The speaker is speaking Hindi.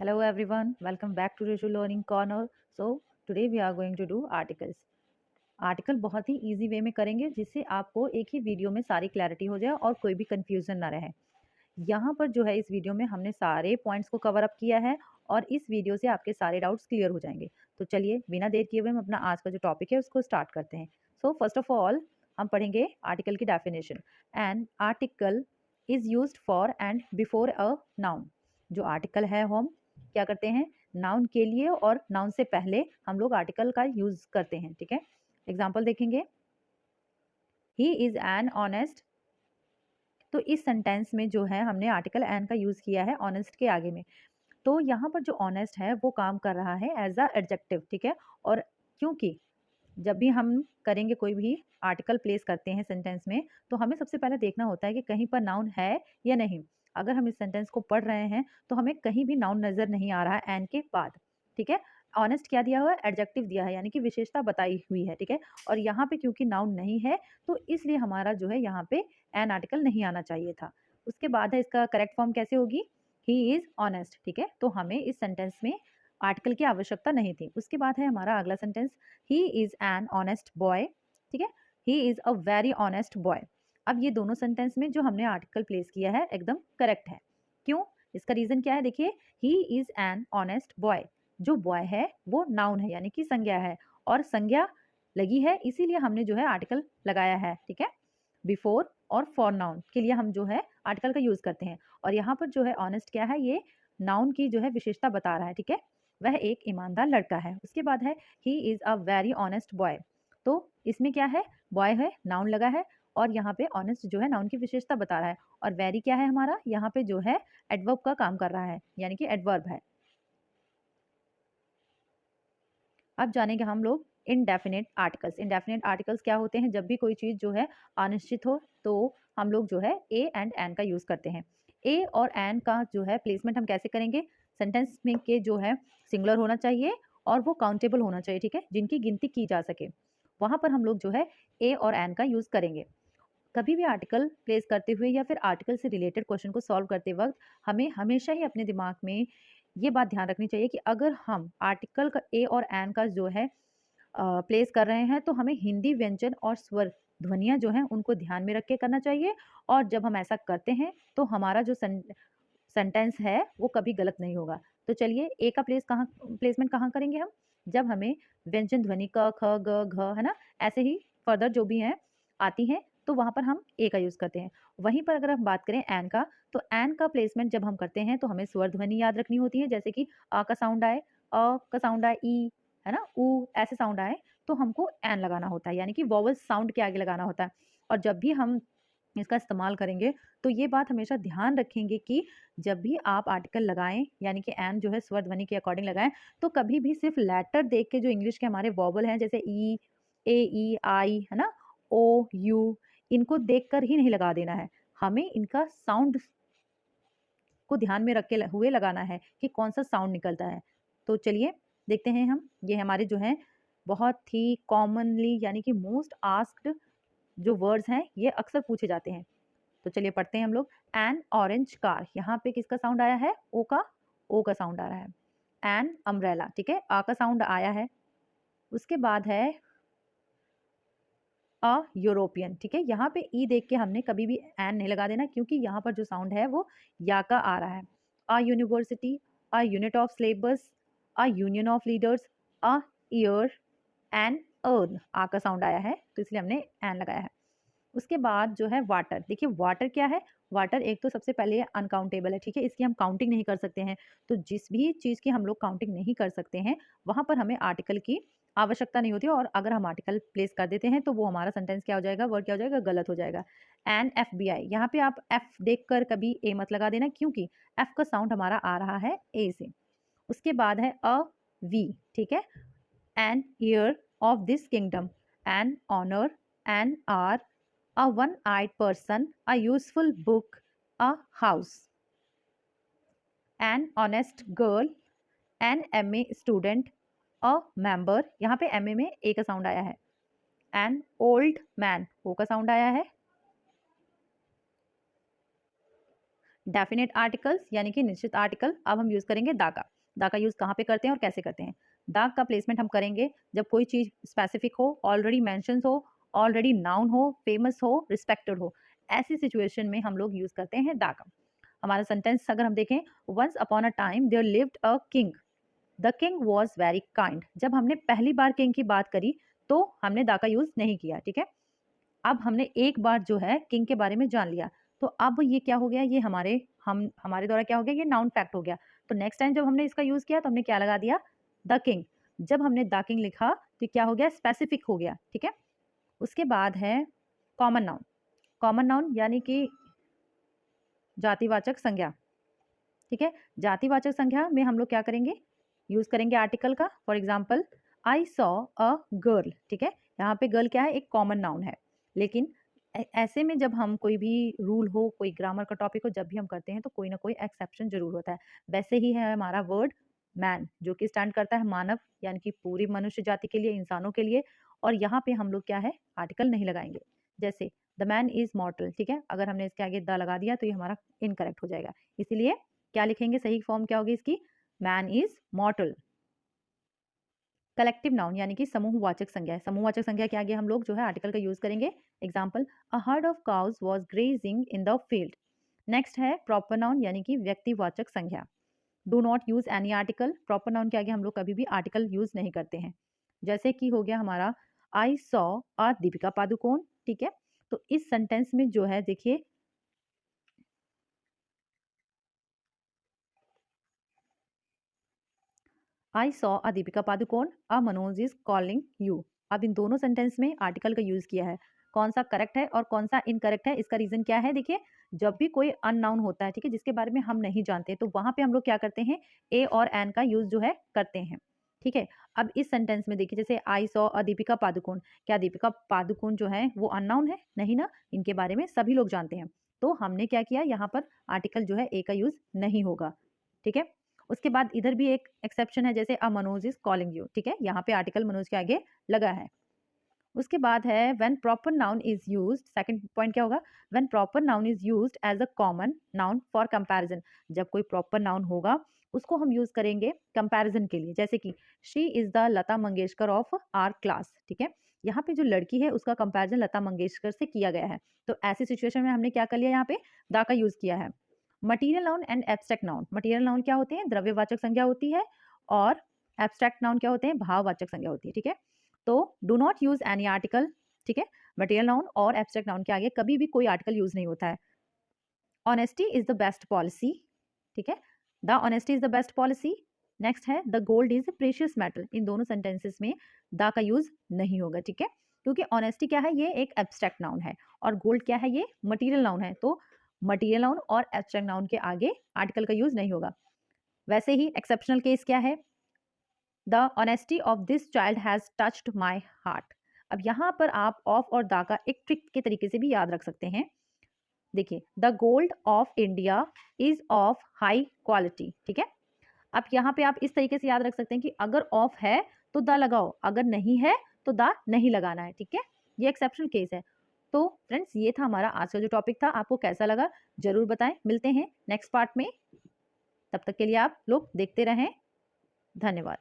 Hello everyone, welcome back to Rishu Learning Corner. So today we are going to do articles. Article बहुत ही इजी वे में करेंगे जिससे आपको एक ही वीडियो में सारी क्लैरिटी हो जाए और कोई भी कंफ्यूजन ना रहे। यहाँ पर जो है इस वीडियो में हमने सारे पॉइंट्स को कवर अप किया है और इस वीडियो से आपके सारे डाउट्स क्लियर हो जाएंगे। तो चलिए बिना देर किए हुए हम अपना आज का जो टॉपिक है उसको स्टार्ट करते हैं। सो फर्स्ट ऑफ ऑल हम पढ़ेंगे आर्टिकल की definition. An article is used for and before a noun. जो आर्टिकल है हम क्या करते हैं, नाउन के लिए और नाउन से पहले हम लोग आर्टिकल का यूज करते हैं। ठीक है, एग्जाम्पल देखेंगे। ही इज एन ऑनेस्ट, तो इस सेंटेंस में जो है हमने आर्टिकल एन का यूज किया है ऑनेस्ट के आगे में। तो यहाँ पर जो ऑनेस्ट है वो काम कर रहा है एज अ एडजेक्टिव। ठीक है, और क्योंकि जब भी हम करेंगे कोई भी आर्टिकल प्लेस करते हैं सेंटेंस में, तो हमें सबसे पहले देखना होता है कि कहीं पर नाउन है या नहीं। अगर हम इस सेंटेंस को पढ़ रहे हैं तो हमें कहीं भी नाउन नजर नहीं आ रहा है एन के बाद। ठीक है, ऑनेस्ट क्या दिया हुआ है, एडजेक्टिव दिया है, यानी कि विशेषता बताई हुई है। ठीक है, और यहाँ पे क्योंकि नाउन नहीं है तो इसलिए हमारा जो है यहाँ पे एन आर्टिकल नहीं आना चाहिए था। उसके बाद है इसका करेक्ट फॉर्म कैसे होगी, ही इज ऑनेस्ट। ठीक है, तो हमें इस सेंटेंस में आर्टिकल की आवश्यकता नहीं थी। उसके बाद है हमारा अगला sentence, he is an honest boy. ठीक है, he is a very honest boy. अब ये दोनों सेंटेंस में जो हमने आर्टिकल प्लेस किया है एकदम करेक्ट है। क्यों, इसका रीजन क्या है, देखिए, he is an honest boy. जो बॉय है वो नाउन है यानी कि संज्ञा है, और संज्ञा लगी है इसीलिए हमने जो है आर्टिकल लगाया है। ठीक है, बिफोर और फॉर नाउन के लिए हम जो है आर्टिकल का यूज करते हैं। और यहाँ पर जो है ऑनेस्ट क्या है, ये नाउन की जो है विशेषता बता रहा है। ठीक है, वह एक ईमानदार लड़का है। उसके बाद है he is a very honest boy. तो इसमें क्या है, बॉय है, नाउन लगा है, और यहाँ पे ऑनेस्ट जो है नाउन की विशेषता बता रहा है। और वेरी क्या है हमारा, यहाँ पे जो है एडवर्ब का काम कर रहा है, यानी कि एडवर्ब है। अब जानेंगे हम लोग इनडेफिनेट आर्टिकल्स। इनडेफिनेट आर्टिकल्स क्या होते हैं, जब भी कोई चीज़ जो है अनिश्चित हो तो हम लोग जो है ए एंड एन का यूज़ करते हैं। ए और एन का जो है प्लेसमेंट हम कैसे करेंगे, सेंटेंस में के जो है सिंगुलर होना चाहिए और वो काउंटेबल होना चाहिए। ठीक है, जिनकी गिनती की जा सके, वहाँ पर हम लोग जो है ए और एन का यूज़ करेंगे। कभी भी आर्टिकल प्लेस करते हुए या फिर आर्टिकल से रिलेटेड क्वेश्चन को सॉल्व करते वक्त हमें हमेशा ही अपने दिमाग में ये बात ध्यान रखनी चाहिए कि अगर हम आर्टिकल का ए और एन का जो है प्लेस कर रहे हैं तो हमें हिंदी व्यंजन और स्वर ध्वनियाँ जो हैं उनको ध्यान में रख के करना चाहिए। और जब हम ऐसा करते हैं तो हमारा जो सेंटेंस है वो कभी गलत नहीं होगा। तो चलिए ए का प्लेसमेंट कहाँ करेंगे हम, जब हमें व्यंजन ध्वनि क ख ग घ है ना, ऐसे ही फर्दर जो भी हैं आती हैं तो वहाँ पर हम ए का यूज़ करते हैं। वहीं पर अगर हम बात करें एन का, तो एन का प्लेसमेंट जब हम करते हैं तो हमें स्वर ध्वनि याद रखनी होती है, जैसे कि आ का साउंड आए, अ का साउंड आए, ई है ना, ऊ ऐसे साउंड आए तो हमको एन लगाना होता है, यानी कि वॉवल साउंड के आगे लगाना होता है। और जब भी हम इसका इस्तेमाल करेंगे तो ये बात हमेशा ध्यान रखेंगे कि जब भी आप आर्टिकल लगाएं यानी कि एन जो है स्वर ध्वनि के अकॉर्डिंग लगाएं, तो कभी भी सिर्फ लेटर देख के जो इंग्लिश के हमारे वॉवल हैं जैसे ई, ए, ई, आई है ना, ओ, यू, इनको देखकर ही नहीं लगा देना है। हमें इनका साउंड को ध्यान में रख के हुए लगाना है कि कौन सा साउंड निकलता है। तो चलिए देखते हैं हम, ये हमारे जो हैं बहुत ही कॉमनली यानी कि मोस्ट आस्क्ड जो वर्ड्स हैं ये अक्सर पूछे जाते हैं। तो चलिए पढ़ते हैं हम लोग। एन ऑरेंज कार, यहाँ पे किसका साउंड आया है, ओ का साउंड आ रहा है। एन अम्ब्रेला, ठीक है, आ का साउंड आया है। उसके बाद है अ यूरोपियन, ठीक है, यहाँ पे ई देख के हमने कभी भी एन नहीं लगा देना क्योंकि यहाँ पर जो साउंड है वो या का आ रहा है। A university, a unit of syllabus, a union of leaders, a year, an earn, आ का साउंड आया है तो इसलिए हमने एन लगाया है। उसके बाद जो है वाटर, देखिए वाटर क्या है, वाटर एक तो सबसे पहले अनकाउंटेबल है। ठीक है, इसकी हम काउंटिंग नहीं कर सकते हैं। तो जिस भी चीज़ की हम लोग काउंटिंग नहीं कर सकते हैं वहाँ पर हमें आर्टिकल की आवश्यकता नहीं होती, और अगर हम आर्टिकल प्लेस कर देते हैं तो वो हमारा सेंटेंस क्या हो जाएगा, वर्ड क्या हो जाएगा, गलत हो जाएगा। एन एफ बी आई, यहाँ पे आप एफ देख कर कभी ए मत लगा देना क्योंकि एफ का साउंड हमारा आ रहा है ए से। उसके बाद है अ वी, ठीक है, an year of this kingdom, an honour, an R, a one-eyed person, a useful book, a house, an honest girl, an MA student, a member, यहाँ पे MA में ए का साउंड आया है। an old man, ओ का साउंड आया है। डेफिनेट आर्टिकल्स यानी कि निश्चित आर्टिकल, अब हम यूज करेंगे दा का। दा का यूज कहाँ पे करते हैं और कैसे करते हैं? दा का प्लेसमेंट हम करेंगे जब कोई चीज स्पेसिफिक हो, ऑलरेडी मेंशन हो, ऑलरेडी नाउन हो, फेमस हो, रिस्पेक्टेड हो, ऐसी सिचुएशन में हम लोग यूज करते हैं दा का। हमारा सेंटेंस अगर हम देखें, once upon a time there lived a king, the king was very kind. जब हमने पहली बार किंग की बात करी तो हमने दा का यूज नहीं किया, ठीक है। अब हमने एक बार जो है किंग के बारे में जान लिया, तो अब ये क्या हो गया, ये हमारे द्वारा क्या हो गया, ये नाउन फैक्ट हो गया। तो नेक्स्ट टाइम जब हमने इसका यूज किया तो हमने क्या लगा दिया, द किंग। जब हमने द किंग लिखा तो क्या हो गया, स्पेसिफिक हो गया, ठीक है। उसके बाद है कॉमन नाउन। कॉमन नाउन यानी कि जातिवाचक संज्ञा, ठीक है। जातिवाचक संज्ञा में हम लोग क्या करेंगे, यूज करेंगे आर्टिकल का। For example, I saw a girl, ठीक है। यहाँ पे गर्ल क्या है, एक कॉमन नाउन है, लेकिन ऐसे में जब हम कोई भी रूल हो, कोई ग्रामर का टॉपिक हो, जब भी हम करते हैं तो कोई ना कोई एक्सेप्शन जरूर होता है। वैसे ही है हमारा वर्ड मैन, जो कि स्टैंड करता है मानव, यानी कि पूरी मनुष्य जाति के लिए, इंसानों के लिए। और यहाँ पे हम लोग क्या है, आर्टिकल नहीं लगाएंगे। जैसे द मैन इज मॉर्टल, ठीक है, अगर हमने इसके आगे द लगा दिया तो ये हमारा इनकरेक्ट हो जाएगा। इसीलिए क्या लिखेंगे, सही फॉर्म क्या होगी इसकी, मैन इज मॉर्टल। कलेक्टिव नाउन यानी कि समूहवाचक संज्ञा है। समूहवाचक संज्ञा के आगे हम लोग जो है आर्टिकल का यूज करेंगे। Example, a herd of cows was grazing in the field. Next है प्रॉपर नाउन यानी कि व्यक्तिवाचक संज्ञा। Do not use any article. Proper noun के आगे हम लोग कभी भी आर्टिकल यूज नहीं करते हैं। जैसे कि हो गया हमारा I saw a Deepika Padukone, ठीक है। तो इस सेंटेंस में जो है देखिए, I saw a Deepika Padukone, a Manoj is calling you. अब इन दोनों सेंटेंस में आर्टिकल का यूज किया है। कौन सा करेक्ट है और कौन सा इनकरेक्ट है, इसका रीजन क्या है, देखिए। जब भी कोई अननाउन होता है, ठीक है, जिसके बारे में हम नहीं जानते, तो वहां पे हम लोग क्या करते हैं, ए और एन का यूज जो है करते हैं, ठीक है। अब इस सेंटेंस में देखिए, जैसे I saw a Deepika Padukone, क्या दीपिका पादुकोण जो है वो अननाउन है, नहीं ना, इनके बारे में सभी लोग जानते हैं। तो हमने क्या किया, यहाँ पर आर्टिकल जो है ए का यूज नहीं होगा, ठीक है। उसके बाद इधर भी एक एक्सेप्शन है, जैसे अ मनोज इज कॉलिंग यू, ठीक है, यहाँ पे आर्टिकल मनोज के आगे लगा है। उसके बाद है when proper noun is used, second point क्या होगा, when proper noun is used as a common noun for comparison. जब कोई प्रॉपर नाउन होगा उसको हम यूज करेंगे कंपैरिजन के लिए। जैसे कि she is the Lata Mangeshkar of our class, ठीक है। यहाँ पे जो लड़की है उसका कंपैरिजन लता मंगेशकर से किया गया है। तो ऐसी सिचुएशन में हमने क्या कर लिया, यहाँ पे दा का यूज किया है। Material noun and abstract noun. Material noun क्या होते हैं, द्रव्यवाचक संज्ञा होती है, और एब्स्ट्रैक्ट नाउन क्या होते हैं, भाववाचक संज्ञा होती है, ठीक है। तो do not use any article, ठीक है। मटीरियल नाउन और एब्स्ट्रैक्ट नाउन के आगे कभी भी कोई आर्टिकल यूज नहीं होता है। Honesty is the best policy, ठीक है, the honesty is the best policy. Next है the gold is precious metal. इन दोनों सेंटेंसेस में द का यूज नहीं होगा, ठीक है, क्योंकि ऑनेस्टी क्या है, ये एक एब्स्ट्रैक्ट नाउन है, और गोल्ड क्या है, ये मटीरियल नाउन है। तो मटीरियल नाउन और एब्स्ट्रैक्ट नाउन के आगे आर्टिकल का यूज नहीं होगा। वैसे ही एक्सेप्शनल केस क्या है, the honesty of this child has touched my heart. अब यहाँ पर आप ऑफ और द का एक ट्रिक के तरीके से भी याद रख सकते हैं। देखिए, the gold of India is of high quality, ठीक है। अब यहाँ पे आप इस तरीके से याद रख सकते हैं कि अगर ऑफ है तो द लगाओ, अगर नहीं है तो द नहीं लगाना है, ठीक है। ये एक्सेप्शनल केस है। तो फ्रेंड्स, ये था हमारा आज का जो टॉपिक था, आपको कैसा लगा जरूर बताएं। मिलते हैं नेक्स्ट पार्ट में, तब तक के लिए आप लोग देखते रहें। धन्यवाद।